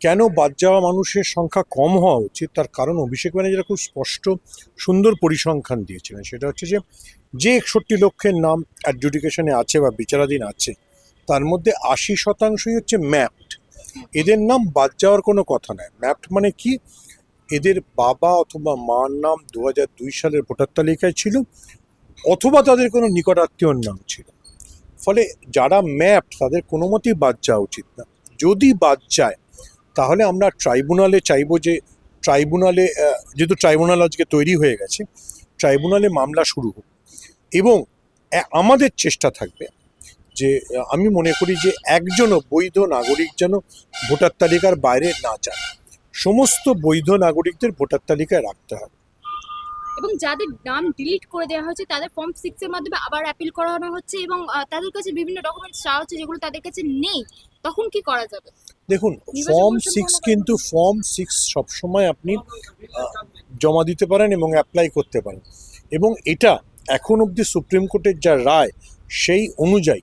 কেন বাদ যাওয়া মানুষের সংখ্যা কম হওয়া উচিত তার কারণ অভিষেক ব্যানার্জি খুব স্পষ্ট সুন্দর পরিসংখ্যান দিয়েছিলেন। সেটা হচ্ছে যে 61 লক্ষের নাম অ্যাডজুডিকেশনে আছে বা বিচারাধীন আছে তার মধ্যে 80% হচ্ছে ম্যাপড। এদের নাম বাদ যাওয়ার কোনো কথা নয়। ম্যাপড মানে কি, এদের বাবা অথবা মার নাম 2002 সালের ভোটার তালিকায় ছিল অথবা তাদের কোনো নিকটাত্মীয়র নাম ছিল। ফলে যারা ম্যাপ তাদের কোনো মতেই বাদ যাওয়া উচিত না। যদি বাদ যায় তাহলে আমরা ট্রাইব্যুনালে চাইবো যে ট্রাইব্যুনালে যেহেতু ট্রাইব্যুনাল আজকে তৈরি হয়ে গেছে, ট্রাইব্যুনালে মামলা শুরু হোক এবং আমাদের চেষ্টা থাকবে যে আমি মনে করি যে একজনও বৈধ নাগরিক যেন ভোটার তালিকার বাইরে না যায়। সমস্ত বৈধ নাগরিকদের ভোটার তালিকায় রাখতে হবে। এবং যাদের নাম ডিলিট করে দেওয়া হয়েছে তাদের ফর্ম 6 এর মাধ্যমে আবার অ্যাপিল করানো হচ্ছে এবং তাদের কাছে বিভিন্ন ডকুমেন্টস চাওয়া হচ্ছে যেগুলো তাদের কাছে নেই, তখন কি করা যাবে? দেখুন, ফর্ম 6 কিন্তু ফর্ম 6 সবসময় আপনি জমা দিতে পারেন এবং অ্যাপ্লাই করতে পারেন, এবং এটা এখন অবধি সুপ্রিম কোর্টের যা রায় সেই অনুযায়ী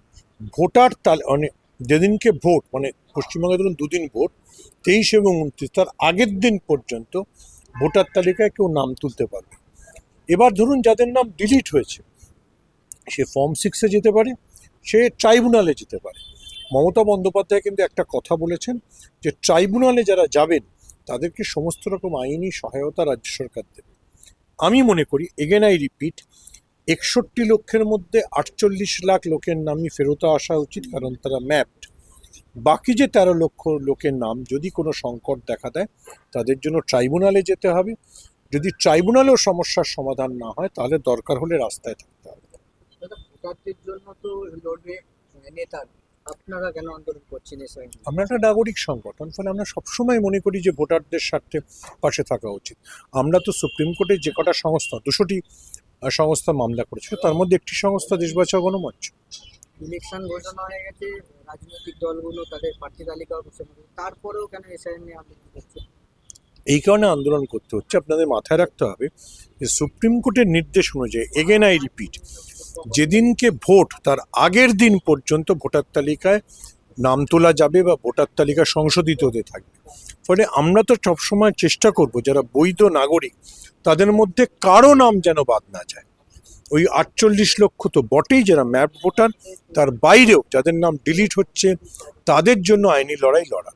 ভোটার মানে যেদিনকে ভোট, মানে পশ্চিমবঙ্গে ধরুন দুদিন ভোট, 23 এবং 29, তার আগের দিন পর্যন্ত ভোটার তালিকায় কেউ নাম তুলতে পারবে। এবার ধরুন যাদের নাম ডিলিট হয়েছে সে ফর্ম 6-এ যেতে পারে, সে ট্রাইব্যুনালে যেতে পারে। মমতা বন্দ্যোপাধ্যায় কিন্তু একটা কথা বলেছেন যে ট্রাইব্যুনালে যারা যাবেন তাদেরকে সমস্ত রকম আইনি সহায়তা রাজ্য সরকার দেবে। আমি মনে করি, এগেন আই রিপিট, 61 লক্ষের মধ্যে 48 লাখ লোকের নামই ফেরত আসা উচিত, কারণ তারা ম্যাপড। বাকি যে 13 লক্ষ লোকের নাম যদি কোনো সংকট দেখা দেয় তাদের জন্য ট্রাইব্যুনালে যেতে হবে। যদি ট্রাইব্যুনালেও সমস্যার সমাধান না হয় তাহলে দরকার হলে রাস্তায় থাকতে হবে। ভোটারদের জন্য তো লড়বে নেতা, আপনারা কেন আন্দোলন করছেন? আমরা একটা নাগরিক সংগঠন, ফলে আমরা সবসময় মনে করি যে ভোটারদের স্বার্থে পাশে থাকা উচিত। আমরা তো সুপ্রিম কোর্টে যে কটা সংস্থা, 200টি সংস্থা মামলা করেছিল, তার মধ্যে একটি সংস্থা দেশ বাঁচাও গণমঞ্চ। ইলেকশন ঘোষণা হয়ে গেছে, রাজনৈতিক দলগুলো তাদের প্রার্থী তালিকা ঘোষণা করে, তারপরেও কেন এসআইআর নিয়ে আন্দোলন করছে? এই কারণে আন্দোলন করতে হচ্ছে, আপনাদের মাথায় রাখতে হবে যে সুপ্রিম কোর্টের নির্দেশ অনুযায়ী, এগেন আই রিপিট, যেদিনকে ভোট তার আগের দিন পর্যন্ত ভোটার তালিকায় নাম তোলা যাবে বা ভোটার তালিকা সংশোধিত হতে থাকবে। ফলে আমরা তো সবসময় চেষ্টা করব যারা বৈধ নাগরিক তাদের মধ্যে কারো নাম যেন বাদ না যায়। ওই 48 লক্ষ তো বটেই যারা ম্যাপ ভোটার, তার বাইরেও যাদের নাম ডিলিট হচ্ছে তাদের জন্য আইনি লড়াই লড়া।